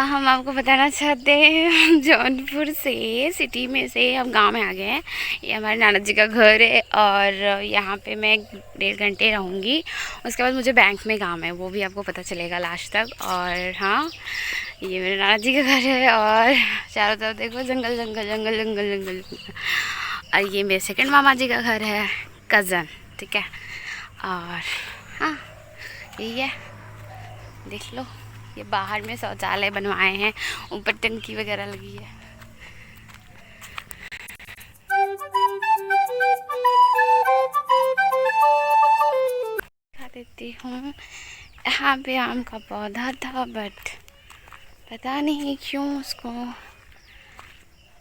हम आपको बताना चाहते हैं जौनपुर से, सिटी में से हम गांव में आ गए हैं। ये हमारे नाना जी का घर है और यहाँ पे मैं 1.5 घंटे रहूँगी। उसके बाद मुझे बैंक में काम है, वो भी आपको पता चलेगा लास्ट तक। और हाँ, ये मेरे नाना जी का घर है और चारों तरफ देखो जंगल जंगल जंगल जंगल जंगल जंगल। और ये मेरे सेकंड मामा जी का घर है, कज़न, ठीक है। और हाँ, यही है, देख लो। ये बाहर में शौचालय बनवाए हैं, ऊपर टंकी वगैरह लगी है। दिखा देती हूँ, यहाँ पे आम का पौधा था बट पता नहीं क्यों उसको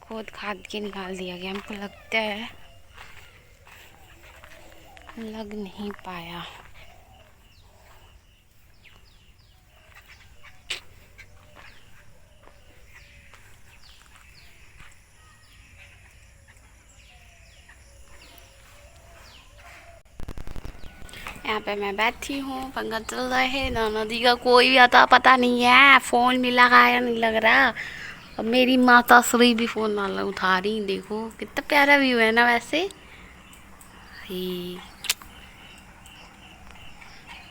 खोद खाद के निकाल दिया गया। हमको लगता है लग नहीं पाया। यहाँ पे मैं बैठी हूँ, पंखा चल रहा है। नाना जी का कोई भी आता पता नहीं है, फ़ोन भी लगाया नहीं लग रहा। अब मेरी माता श्री भी फ़ोन वाला उठा रही, देखो कितना प्यारा व्यू है ना। वैसे ही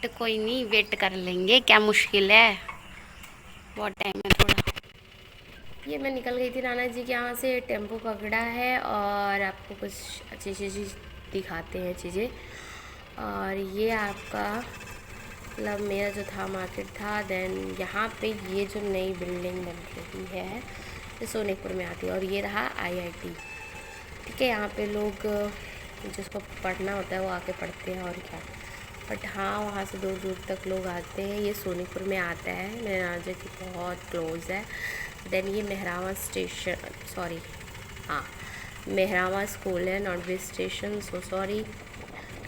तो कोई नहीं, वेट कर लेंगे, क्या मुश्किल है, बहुत टाइम है थोड़ा। ये मैं निकल गई थी नाना जी के यहाँ से, टेम्पो पकड़ा है और आपको कुछ अच्छी चीज़ दिखाते हैं चीज़ें। और ये आपका मतलब मेरा जो था मार्केट था। देन यहाँ पे ये जो नई बिल्डिंग बन रही है ये सोनेपुर में आती है। और ये रहा आईआईटी, ठीक है। यहाँ पे लोग जिसको पढ़ना होता है वो आके पढ़ते हैं, और क्या। बट हाँ, वहाँ से दूर दूर तक लोग आते हैं। ये सोनीपुर में आता है, मेरे नाना जी की बहुत क्लोज़ है। देन ये मेहरावा स्टेशन, सॉरी, हाँ, मेहरावा स्कूल है, not way station, so sorry.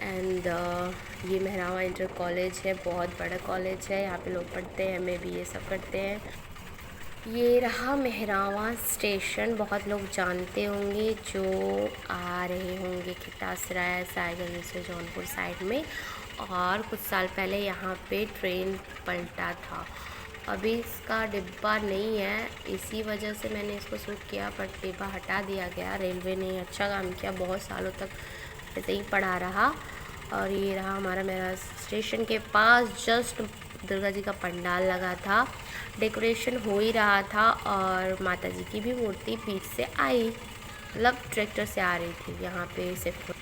And ये मेहरावा इंटर कॉलेज है, बहुत बड़ा कॉलेज है। यहाँ पे लोग पढ़ते हैं, एमए बीए सब करते हैं। ये रहा मेहरावा स्टेशन, बहुत लोग जानते होंगे जो आ रहे होंगे खिटासराय साइगंज से जौनपुर साइड में। और कुछ साल पहले यहाँ पे ट्रेन पलटा था। अभी इसका डिब्बा नहीं है, इसी वजह से मैंने इसको शूट किया, पर डिब्बा हटा दिया गया। रेलवे ने अच्छा काम किया, बहुत सालों तक ऐसे ही पड़ा रहा। और ये रहा हमारा मेरा स्टेशन के पास जस्ट दुर्गा जी का पंडाल लगा था, डेकोरेशन हो ही रहा था। और माता जी की भी मूर्ति पीठ से आई, मतलब ट्रैक्टर से आ रही थी यहाँ पे सिर्फ।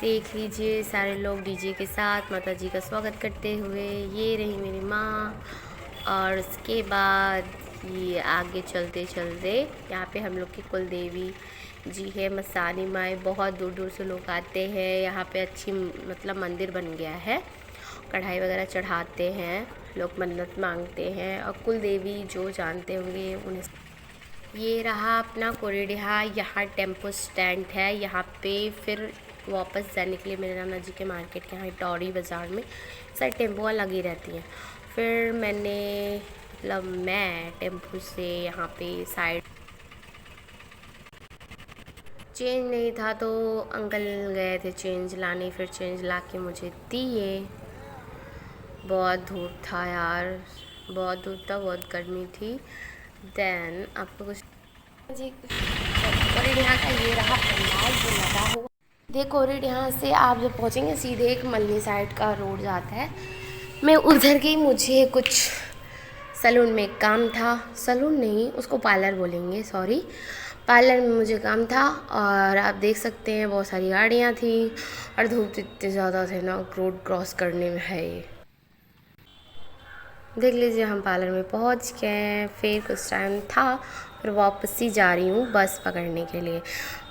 देख लीजिए सारे लोग डीजे के साथ माता जी का स्वागत करते हुए। ये रही मेरी माँ। और उसके बाद ये आगे चलते चलते यहाँ पे हम लोग की कुल देवी जी है, मसानी माई। बहुत दूर दूर से लोग आते हैं यहाँ पे, अच्छी मतलब मंदिर बन गया है। कढ़ाई वगैरह चढ़ाते हैं लोग, मन्नत मांगते हैं। और कुल देवी जो जानते होंगे उन्हें। ये रहा अपना कोरेडिहा, यहाँ टेम्पो स्टैंड है। यहाँ पे फिर वापस जाने के लिए मेरे नाना जी के मार्केट के यहाँ टौड़ी बाज़ार में सारी टेम्पो लगी रहती हैं। फिर मैंने मतलब मैं टेम्पो से यहाँ पे साइड चेंज नहीं था तो अंकल गए थे चेंज लाने, फिर चेंज ला के मुझे दिए। बहुत धूप था यार, बहुत धूप था, बहुत गर्मी थी। देन आपको कुछ जी और यहाँ का ये रहा पंडाल जो लगा हुआ। देखो और यहाँ से आप जब पहुँचेंगे सीधे एक मल्ली साइड का रोड जाता है। मैं उधर गई, मुझे कुछ सैलून में काम था, सैलून नहीं उसको पार्लर बोलेंगे, सॉरी, पार्लर में मुझे काम था। और आप देख सकते हैं बहुत सारी गाड़ियाँ थी और धूप इतने ज़्यादा थे ना, रोड क्रॉस करने में है ये। देख लीजिए हम पार्लर में पहुंच गए। फिर कुछ टाइम था, फिर वापस ही जा रही हूँ बस पकड़ने के लिए।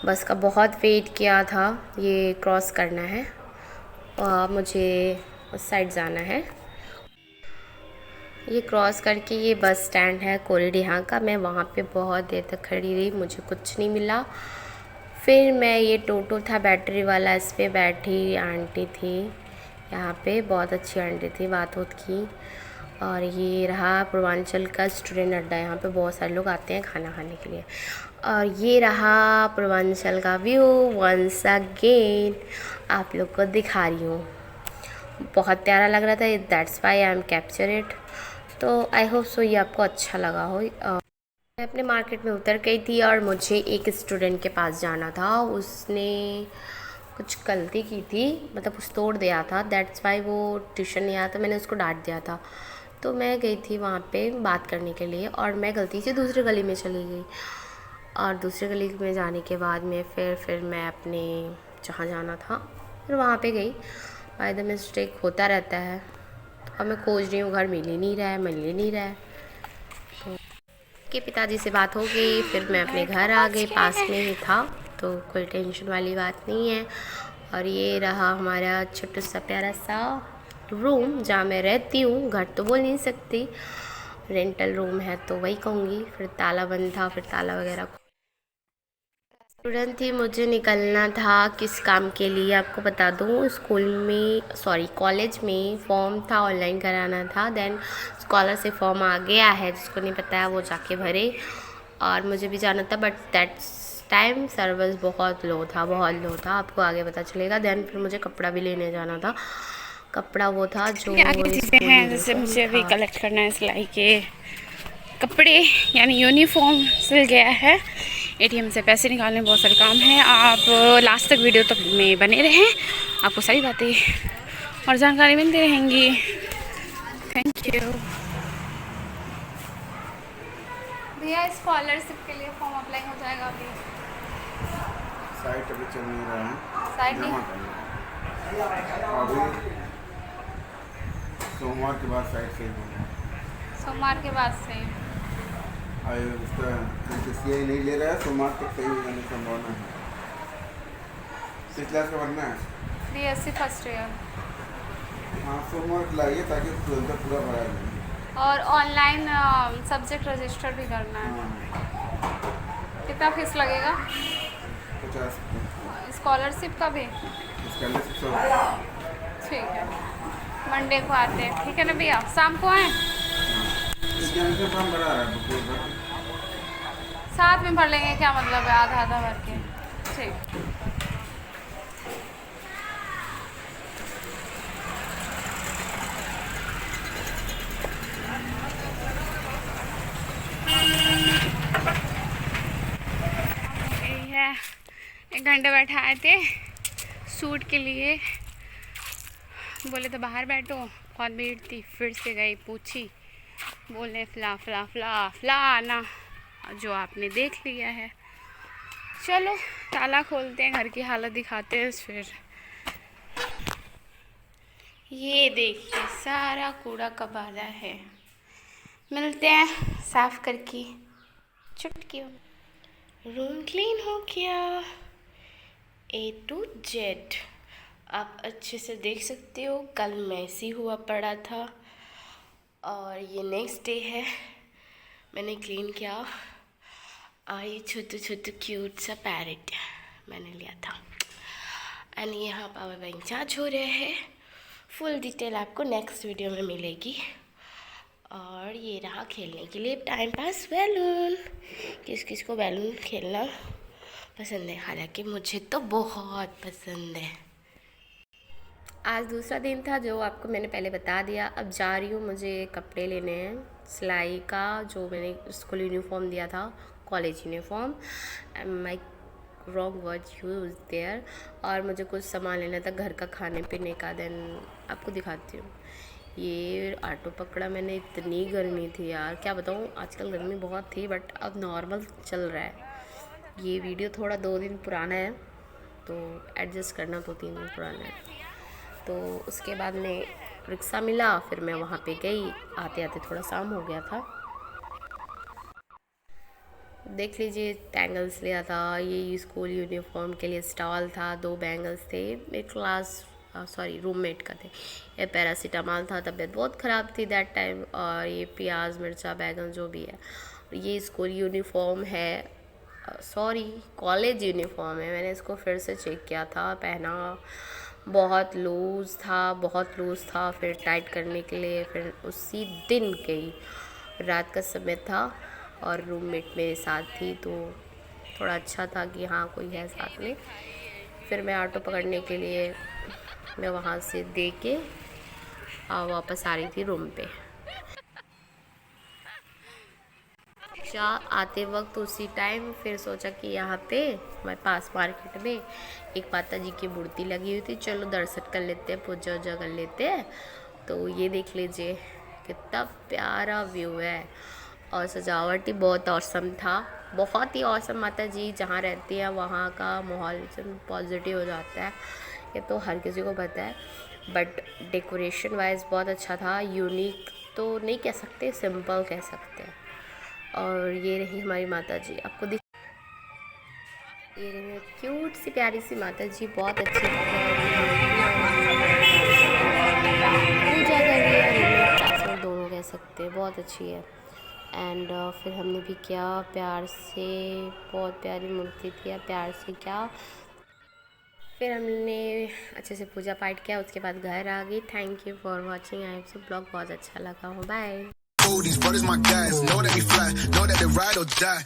बस का बहुत वेट किया था, ये क्रॉस करना है और मुझे उस साइड जाना है। ये क्रॉस करके ये बस स्टैंड है कोरेडिहा का। मैं वहाँ पे बहुत देर तक खड़ी रही, मुझे कुछ नहीं मिला। फिर मैं ये टोटो था बैटरी वाला, इस पर बैठी। आंटी थी यहाँ पे, बहुत अच्छी आंटी थी, बात होत की। और ये रहा पूर्वांचल का स्टूडेंट अड्डा, यहाँ पे बहुत सारे लोग आते हैं खाना खाने के लिए। और ये रहा पूर्वांचल का व्यू वंस अगेन, आप लोग को दिखा रही हूँ। बहुत प्यारा लग रहा था, that's why I am capture it. तो आई होप सो ये आपको अच्छा लगा हो। मैं अपने मार्केट में उतर गई थी और मुझे एक स्टूडेंट के पास जाना था। उसने कुछ गलती की थी, मतलब कुछ तोड़ दिया था, दैट्स वाई वो ट्यूशन नहीं आया था। मैंने उसको डांट दिया था। तो मैं गई थी वहाँ पे बात करने के लिए और मैं गलती से दूसरी गली में चली गई। और दूसरी गली में जाने के बाद में फिर मैं अपने जहाँ जाना था फिर वहाँ पे गई। बाय द मिस्टेक होता रहता है। तो अब मैं खोज रही हूँ, घर मिल ही नहीं रहा है, मिल ही नहीं रहा है। तो के पिताजी से बात हो गई, फिर मैं अपने घर आ गई, पास में ही था, तो कोई टेंशन वाली बात नहीं है। और ये रहा हमारा छोटा सा प्यारा सा रूम जहाँ मैं रहती हूँ। घर तो बोल नहीं सकती, रेंटल रूम है तो वही कहूँगी। फिर ताला बंद था, फिर ताला वगैरह। तुरंत ही मुझे निकलना था किस काम के लिए आपको बता दूँ। स्कूल में, सॉरी कॉलेज में फॉर्म था, ऑनलाइन कराना था। देन स्कॉलरशिप फॉर्म आ गया है, जिसको नहीं पता है वो जाके भरे। और मुझे भी जाना था, बट दैट्स टाइम सर्विस बहुत लो था, बहुत लो था, आपको आगे पता चलेगा। देन फिर मुझे कपड़ा भी लेने जाना था। कपड़ा वो था जो क्या क्या चीज़ें हैं, जैसे मुझे अभी कलेक्ट करना है सिलाई के कपड़े, यानी यूनिफॉर्म सिल गया है। एटीएम से पैसे निकालने, बहुत सारे काम हैं। आप लास्ट तक वीडियो तक में बने रहें, आपको सारी बातें और जानकारी मिलती रहेंगी। Thank you. भैया स्कॉलरशिप के लिए फॉर्म अप्लाई हो जाएगा अभी? साइट अभी चल नहीं रहा है, साइट नहीं, जमा करना अभी सोमवार के बाद साइट सही होगा। सोमवार के बाद से। उसका NPCI नहीं ले रहा है, सोमवार तक सही हो जाने की संभावना है। किस क्लास का भरना है? BSc first year. हाँ, सोमवार को लाइए ताकि तुरंत पूरा भरा जाए। और ऑनलाइन सब्जेक्ट रजिस्टर भी करना है। हाँ, कितना फीस लगेगा? 50। स्कॉलरशिप का भी? स्कॉलरशिप 100। ठीक है, मंडे को आते हैं, ठीक है ना भैया? शाम को आए? एग्जामिनेशन फॉर्म भरा है, बुक भर। साथ में भर लेंगे, क्या मतलब है आधा आधा भर के? ठीक। यही है, 1 घंटे बैठा आए थे सूट के लिए, बोले तो बाहर बैठो, बहुत भीड़ थी। फिर से गई, पूछी, बोले फला फला फला फला आना, जो आपने देख लिया है। चलो ताला खोलते हैं, घर की हालत दिखाते हैं फिर। ये देखिए सारा कूड़ा कबाड़ा है, मिलते हैं साफ करके चुटकी। रूम क्लीन हो गया A to Z। आप अच्छे से देख सकते हो, कल मैसी हुआ पड़ा था और ये नेक्स्ट डे है, मैंने क्लीन किया। और ये छोटू छोटू क्यूट सा पैरेट मैंने लिया था। एंड यहाँ पावर बैंक चार्ज हो रहे हैं। फुल डिटेल आपको नेक्स्ट वीडियो में मिलेगी। और ये रहा खेलने के लिए टाइम पास बैलून। किस किस को बैलून खेलना पसंद है? हालांकि मुझे तो बहुत पसंद है। आज दूसरा दिन था, जो आपको मैंने पहले बता दिया। अब जा रही हूँ, मुझे कपड़े लेने हैं सिलाई का, जो मैंने स्कूल यूनिफॉर्म दिया था, college uniform, my wrong word use their. और मुझे कुछ सामान लेना था घर का, खाने पीने का। देन आपको दिखाती हूँ। ये ऑटो पकड़ा मैंने, इतनी गर्मी थी यार, क्या बताऊँ। आजकल गर्मी बहुत थी, बट अब नॉर्मल चल रहा है। ये वीडियो थोड़ा 2 दिन पुराना है, तो एडजस्ट करना, 2-3 दिन पुराना है। तो उसके बाद में रिक्शा मिला, फिर मैं वहाँ पे गई। आते आते थोड़ा शाम हो गया था। देख लीजिए, बैंगल्स लिया था। ये स्कूल यूनिफॉर्म के लिए स्टॉल था। 2 बैंगल्स थे, मेरे क्लास सॉरी रूममेट का थे। ये पैरासीटामॉल था, तबीयत बहुत ख़राब थी दैट टाइम। और ये प्याज मिर्चा बैगन जो भी है। ये स्कूल यूनिफॉर्म है, सॉरी कॉलेज यूनिफॉर्म है। मैंने इसको फिर से चेक किया था, पहना, बहुत लूज़ था, बहुत लूज़ था। फिर टाइट करने के लिए फिर उसी दिन गई। रात का समय था और रूममेट मेरे साथ थी, तो थोड़ा अच्छा था कि हाँ कोई है साथ में। फिर मैं ऑटो पकड़ने के लिए मैं वहाँ से दे के वापस आ रही थी रूम पे। पहुंचा आते वक्त उसी टाइम। फिर सोचा कि यहाँ पे हमारे पास मार्केट में एक माता जी की मूर्ति लगी हुई थी, चलो दर्शन कर लेते हैं, पूजा वूजा कर लेते हैं। तो ये देख लीजिए कितना प्यारा व्यू है, और सजावट ही बहुत औसम था, बहुत ही औसम। माता जी जहाँ रहती है वहाँ का माहौल पॉजिटिव हो जाता है, ये तो हर किसी को पता है। बट डेकोरेशन वाइज बहुत अच्छा था, यूनिक तो नहीं कह सकते, सिंपल कह सकते हैं। और ये रही हमारी माता जी, आपको दिख, ये रही क्यूट सी प्यारी सी माता जी, बहुत अच्छी पूजा कर रही है, दोनों कह सकते हैं, बहुत अच्छी है। एंड फिर हमने भी क्या प्यार से, बहुत प्यारी मूर्ति थी, प्यार से क्या, फिर हमने अच्छे से पूजा पाठ किया, उसके बाद घर आ गई। Thank you for watching, I hope blog बहुत अच्छा लगा हो, bye. These brothers my guys, know that we fly, know that they ride or die.